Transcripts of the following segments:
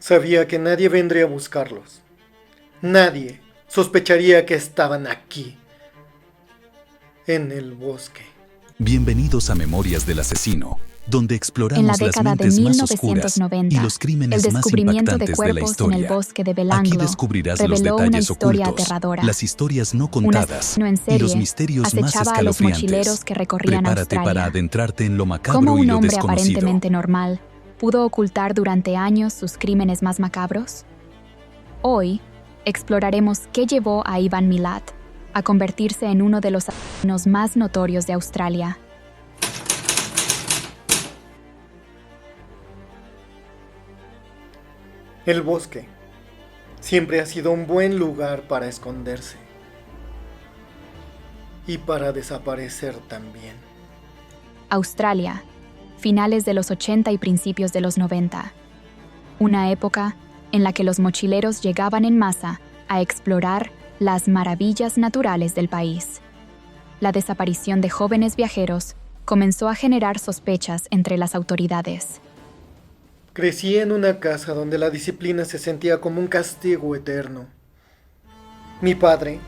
Sabía que nadie vendría a buscarlos. Nadie sospecharía que estaban aquí, en el bosque. Bienvenidos a Memorias del Asesino, donde En la exploramos las década de mentes más oscuras 1990, y los el crímenes más descubrimiento de impactantes de la cuerpos en historia. el bosque de Aquí Belanglo descubrirás los reveló una detalles historia ocultos, aterradora. las historias no Un contadas asesino en y los serie misterios más acechaba a los escalofriantes. mochileros que recorrían Prepárate para Australia. adentrarte en lo macabro ¿Cómo y un lo hombre desconocido. aparentemente normal pudo ocultar durante años sus crímenes más macabros? Hoy exploraremos qué llevó a Ivan Milat a convertirse en uno de los asesinos más notorios de Australia. El bosque siempre ha sido un buen lugar para esconderse. Y para desaparecer también. Australia, finales de los 80 y principios de los 90. Una época en la que los mochileros llegaban en masa a explorar las maravillas naturales del país. La desaparición de jóvenes viajeros comenzó a generar sospechas entre las autoridades. Crecí en una casa donde la disciplina se sentía como un castigo eterno. Mi padre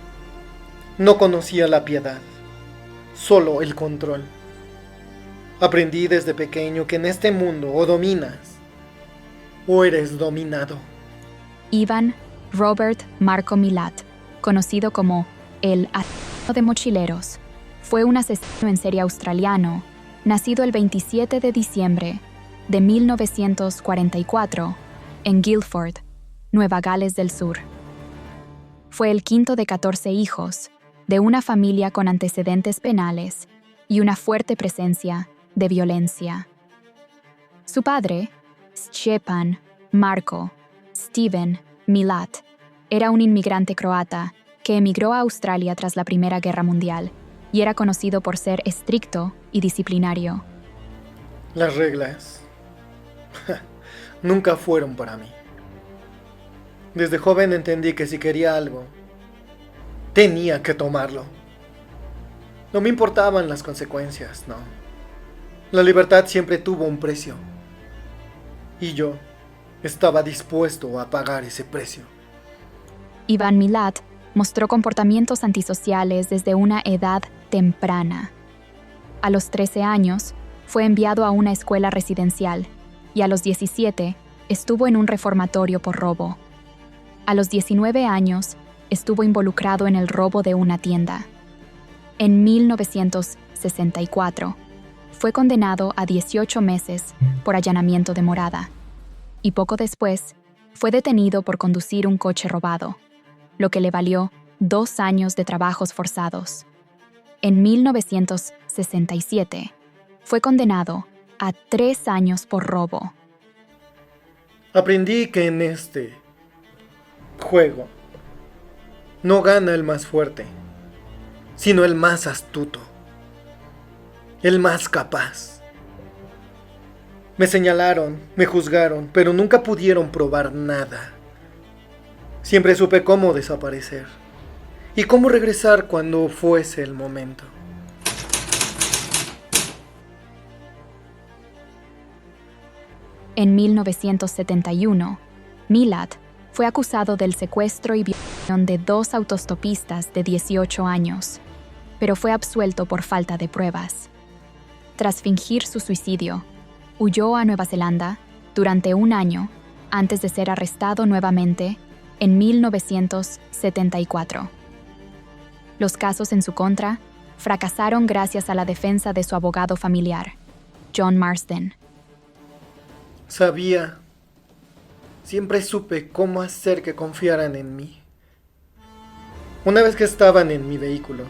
no conocía la piedad, solo el control. Aprendí desde pequeño que en este mundo o dominas o eres dominado. Ivan Robert Marco Milat, conocido como el asesino de mochileros, fue un asesino en serie australiano, nacido el 27 de diciembre de 1944 en Guildford, Nueva Gales del Sur. Fue el quinto de 14 hijos de una familia con antecedentes penales y una fuerte presencia de violencia. Su padre, Stjepan Marko Steven Milat, era un inmigrante croata que emigró a Australia tras la Primera Guerra Mundial y era conocido por ser estricto y disciplinario. Las reglas nunca fueron para mí. Desde joven entendí que si quería algo, tenía que tomarlo. No me importaban las consecuencias, no. La libertad siempre tuvo un precio. Y yo estaba dispuesto a pagar ese precio. Ivan Milat mostró comportamientos antisociales desde una edad temprana. A los 13 años, fue enviado a una escuela residencial y a los 17 estuvo en un reformatorio por robo. A los 19 años, estuvo involucrado en el robo de una tienda. En 1964, fue condenado a 18 meses por allanamiento de morada y poco después fue detenido por conducir un coche robado, lo que le valió 2 años de trabajos forzados. En 1967, fue condenado a 3 años por robo. Aprendí que en este juego no gana el más fuerte, sino el más astuto, el más capaz. Me señalaron, me juzgaron, pero nunca pudieron probar nada. Siempre supe cómo desaparecer y cómo regresar cuando fuese el momento. En 1971, Milat fue acusado del secuestro y violación de 2 autostopistas de 18 años, pero fue absuelto por falta de pruebas. Tras fingir su suicidio, huyó a Nueva Zelanda durante 1 año antes de ser arrestado nuevamente en 1974. Los casos en su contra fracasaron gracias a la defensa de su abogado familiar, John Marsden. Siempre supe cómo hacer que confiaran en mí. Una vez que estaban en mi vehículo,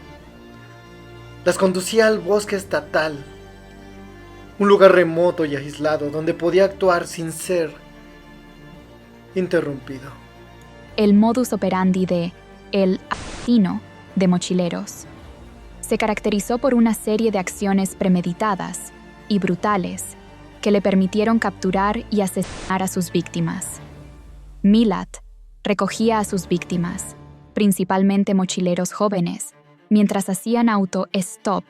las conducía al bosque estatal, un lugar remoto y aislado donde podía actuar sin ser interrumpido. El modus operandi de el asesino de mochileros se caracterizó por una serie de acciones premeditadas y brutales que le permitieron capturar y asesinar a sus víctimas. Milat recogía a sus víctimas, principalmente mochileros jóvenes, mientras hacían auto-stop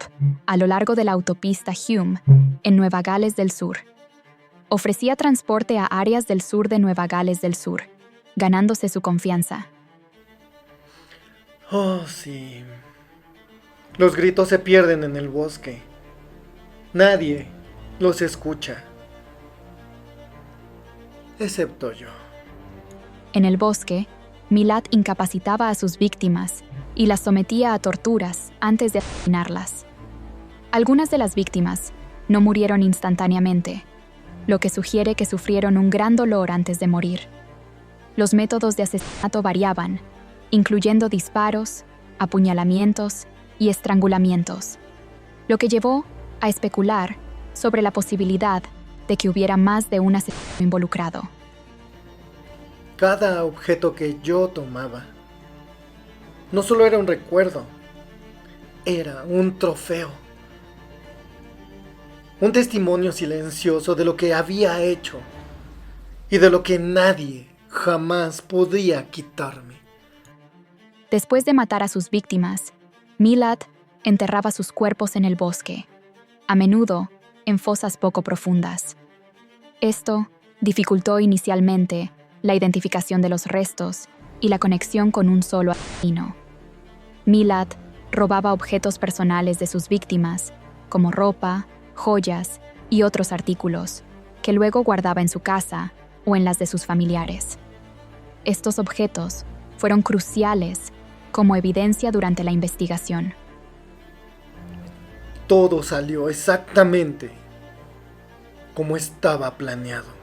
a lo largo de la autopista Hume en Nueva Gales del Sur. ofrecía transporte a áreas del sur de Nueva Gales del Sur, ganándose su confianza. Oh, sí. Los gritos se pierden en el bosque. Nadie los escucha. Excepto yo. En el bosque, Milat incapacitaba a sus víctimas y las sometía a torturas antes de asesinarlas. Algunas de las víctimas no murieron instantáneamente, lo que sugiere que sufrieron un gran dolor antes de morir. Los métodos de asesinato variaban, incluyendo disparos, apuñalamientos y estrangulamientos, lo que llevó a especular sobre la posibilidad de que hubiera más de un asesino involucrado. Cada objeto que yo tomaba no solo era un recuerdo, era un trofeo. Un testimonio silencioso de lo que había hecho y de lo que nadie jamás podía quitarme. Después de matar a sus víctimas, Milat enterraba sus cuerpos en el bosque, a menudo en fosas poco profundas. Esto dificultó inicialmente la identificación de los restos y la conexión con un solo asesino. Milat robaba objetos personales de sus víctimas, como ropa, joyas y otros artículos, que luego guardaba en su casa o en las de sus familiares. Estos objetos fueron cruciales como evidencia durante la investigación. Todo salió exactamente como estaba planeado.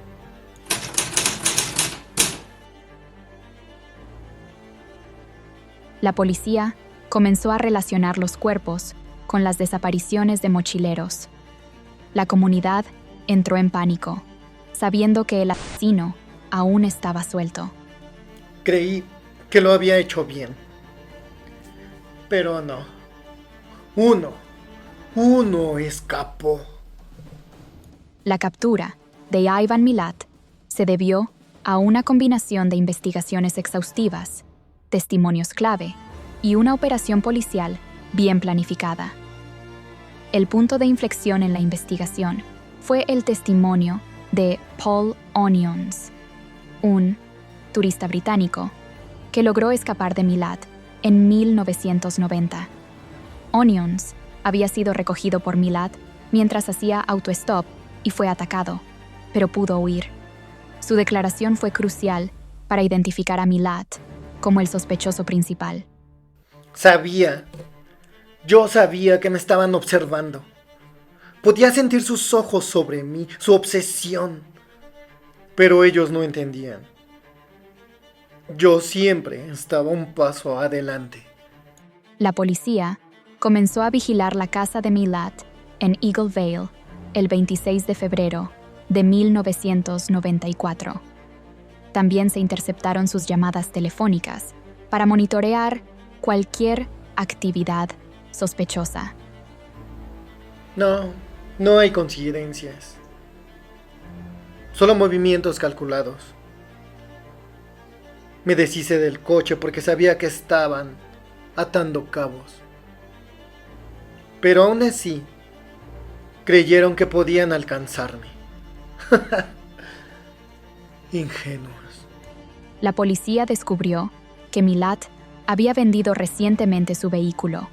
La policía comenzó a relacionar los cuerpos con las desapariciones de mochileros. La comunidad entró en pánico, sabiendo que el asesino aún estaba suelto. Creí que lo había hecho bien. Pero no. Uno escapó. La captura de Ivan Milat se debió a una combinación de investigaciones exhaustivas, testimonios clave y una operación policial bien planificada. El punto de inflexión en la investigación fue el testimonio de Paul Onions, un turista británico que logró escapar de Milat en 1990. Onions había sido recogido por Milat mientras hacía autostop y fue atacado, pero pudo huir. Su declaración fue crucial para identificar a Milat como el sospechoso principal. Yo sabía que me estaban observando. Podía sentir sus ojos sobre mí, su obsesión. Pero ellos no entendían. Yo siempre estaba un paso adelante. La policía comenzó a vigilar la casa de Milat en Eagle Vale el 26 de febrero de 1994. También se interceptaron sus llamadas telefónicas para monitorear cualquier actividad sospechosa. No hay coincidencias. Solo movimientos calculados. Me deshice del coche porque sabía que estaban atando cabos. Pero aún así, creyeron que podían alcanzarme. Ingenuos. La policía descubrió que Milat había vendido recientemente su vehículo,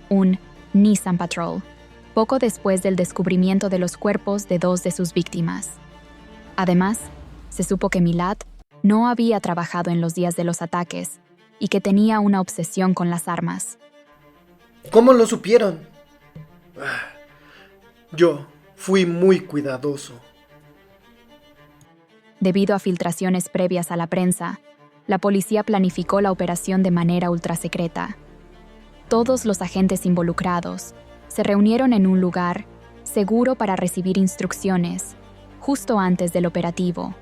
un Nissan Patrol, poco después del descubrimiento de los cuerpos de 2 de sus víctimas. Además, se supo que Milat no había trabajado en los días de los ataques y que tenía una obsesión con las armas. ¿Cómo lo supieron? Yo fui muy cuidadoso. Debido a filtraciones previas a la prensa, la policía planificó la operación de manera ultrasecreta. Todos los agentes involucrados se reunieron en un lugar seguro para recibir instrucciones, justo antes del operativo.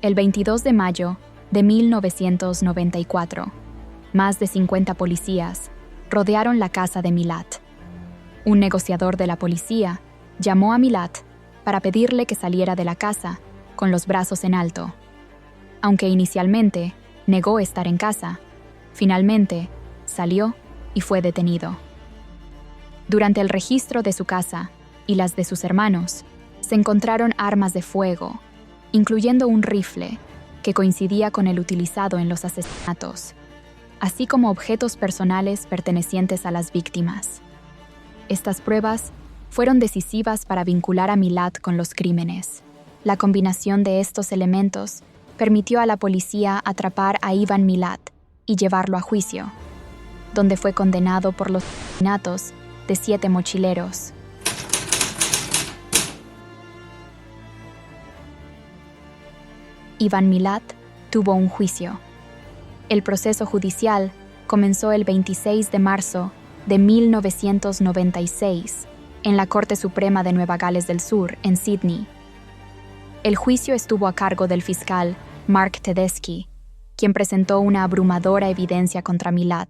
El 22 de mayo de 1994, más de 50 policías rodearon la casa de Milat. Un negociador de la policía llamó a Milat para pedirle que saliera de la casa con los brazos en alto. Aunque inicialmente negó estar en casa, finalmente salió y fue detenido. Durante el registro de su casa y las de sus hermanos, se encontraron armas de fuego, incluyendo un rifle que coincidía con el utilizado en los asesinatos, así como objetos personales pertenecientes a las víctimas. Estas pruebas fueron decisivas para vincular a Milad con los crímenes. La combinación de estos elementos permitió a la policía atrapar a Ivan Milad y llevarlo a juicio, donde fue condenado por los asesinatos de 7 mochileros. Ivan Milad tuvo un juicio. El proceso judicial comenzó el 26 de marzo de 1996 en la Corte Suprema de Nueva Gales del Sur, en Sydney. El juicio estuvo a cargo del fiscal Mark Tedeschi, quien presentó una abrumadora evidencia contra Milad,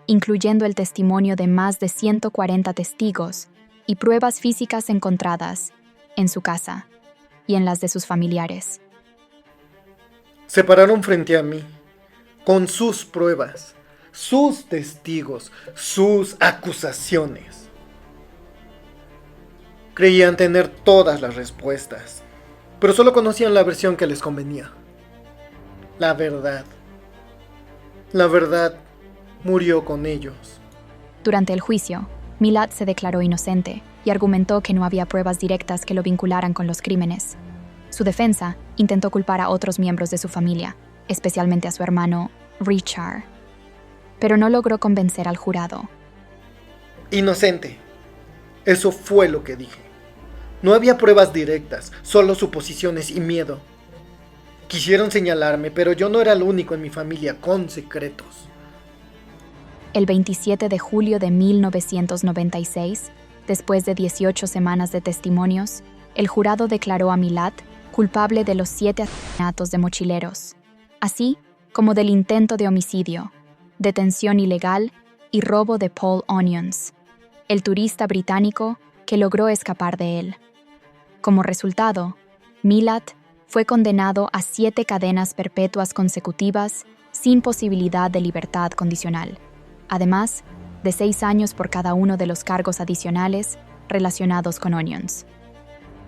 incluyendo el testimonio de más de 140 testigos y pruebas físicas encontradas en su casa y en las de sus familiares. Se pararon frente a mí, con sus pruebas, sus testigos, sus acusaciones. Creían tener todas las respuestas, pero solo conocían la versión que les convenía. La verdad murió con ellos. Durante el juicio, Milad se declaró inocente y argumentó que no había pruebas directas que lo vincularan con los crímenes. Su defensa intentó culpar a otros miembros de su familia, especialmente a su hermano Richard, pero no logró convencer al jurado. Inocente. Eso fue lo que dije. No había pruebas directas, solo suposiciones y miedo. Quisieron señalarme, pero yo no era el único en mi familia con secretos. El 27 de julio de 1996, después de 18 semanas de testimonios, el jurado declaró a Milad culpable de los 7 asesinatos de mochileros, así como del intento de homicidio, detención ilegal y robo de Paul Onions, el turista británico que logró escapar de él. Como resultado, Milad fue condenado a 7 cadenas perpetuas consecutivas sin posibilidad de libertad condicional, además de 6 años por cada uno de los cargos adicionales relacionados con Onions.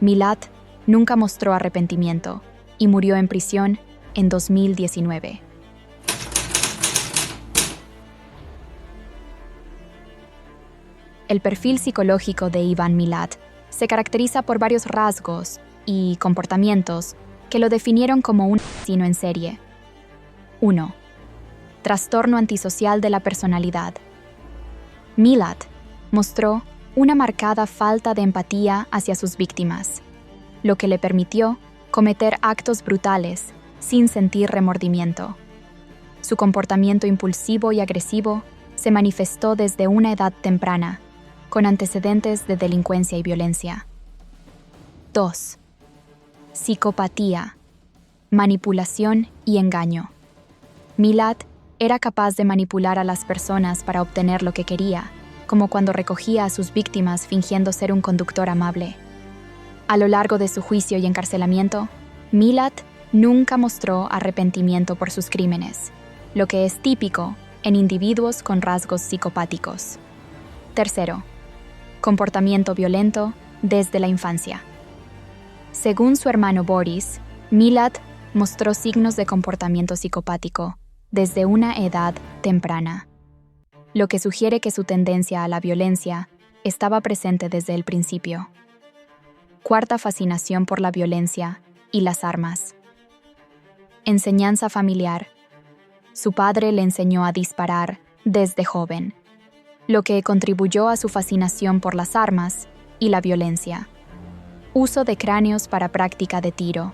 Milad nunca mostró arrepentimiento y murió en prisión en 2019. El perfil psicológico de Ivan Milad se caracteriza por varios rasgos y comportamientos que lo definieron como un asesino en serie. 1. Trastorno antisocial de la personalidad. Milad mostró una marcada falta de empatía hacia sus víctimas, lo que le permitió cometer actos brutales sin sentir remordimiento. Su comportamiento impulsivo y agresivo se manifestó desde una edad temprana, con antecedentes de delincuencia y violencia. 2. Psicopatía, manipulación y engaño. Milad era capaz de manipular a las personas para obtener lo que quería, como cuando recogía a sus víctimas fingiendo ser un conductor amable. A lo largo de su juicio y encarcelamiento, Milad nunca mostró arrepentimiento por sus crímenes, lo que es típico en individuos con rasgos psicopáticos. 3. Comportamiento violento desde la infancia. Según su hermano Boris, Milad mostró signos de comportamiento psicopático desde una edad temprana, lo que sugiere que su tendencia a la violencia estaba presente desde el principio. 4. Fascinación por la violencia y las armas. Enseñanza familiar. Su padre le enseñó a disparar desde joven, lo que contribuyó a su fascinación por las armas y la violencia. Uso de cráneos para práctica de tiro.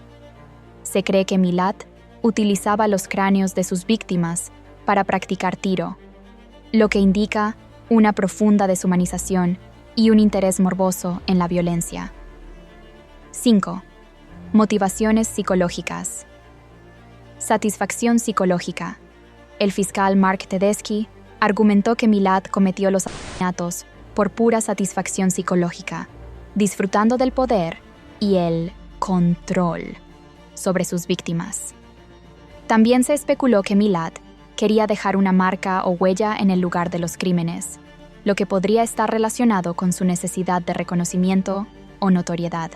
Se cree que Milad utilizaba los cráneos de sus víctimas para practicar tiro, lo que indica una profunda deshumanización y un interés morboso en la violencia. 5. Motivaciones psicológicas. Satisfacción psicológica. El fiscal Mark Tedeschi argumentó que Milad cometió los asesinatos por pura satisfacción psicológica, disfrutando del poder y el control sobre sus víctimas. También se especuló que Milad quería dejar una marca o huella en el lugar de los crímenes, lo que podría estar relacionado con su necesidad de reconocimiento o notoriedad.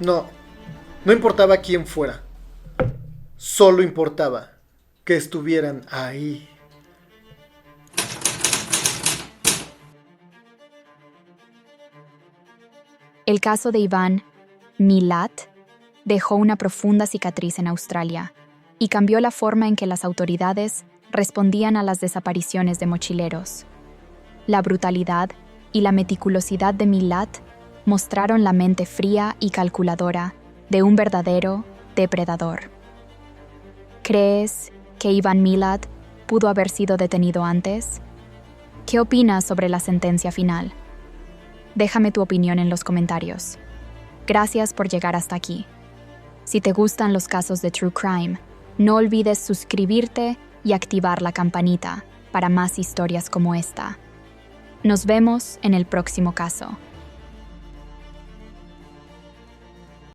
No importaba quién fuera. Solo importaba que estuvieran ahí. El caso de Ivan Milat dejó una profunda cicatriz en Australia y cambió la forma en que las autoridades respondían a las desapariciones de mochileros. La brutalidad y la meticulosidad de Milat mostraron la mente fría y calculadora de un verdadero depredador. ¿Crees que Ivan Milat pudo haber sido detenido antes? ¿Qué opinas sobre la sentencia final? Déjame tu opinión en los comentarios. Gracias por llegar hasta aquí. Si te gustan los casos de True Crime, no olvides suscribirte y activar la campanita para más historias como esta. Nos vemos en el próximo caso.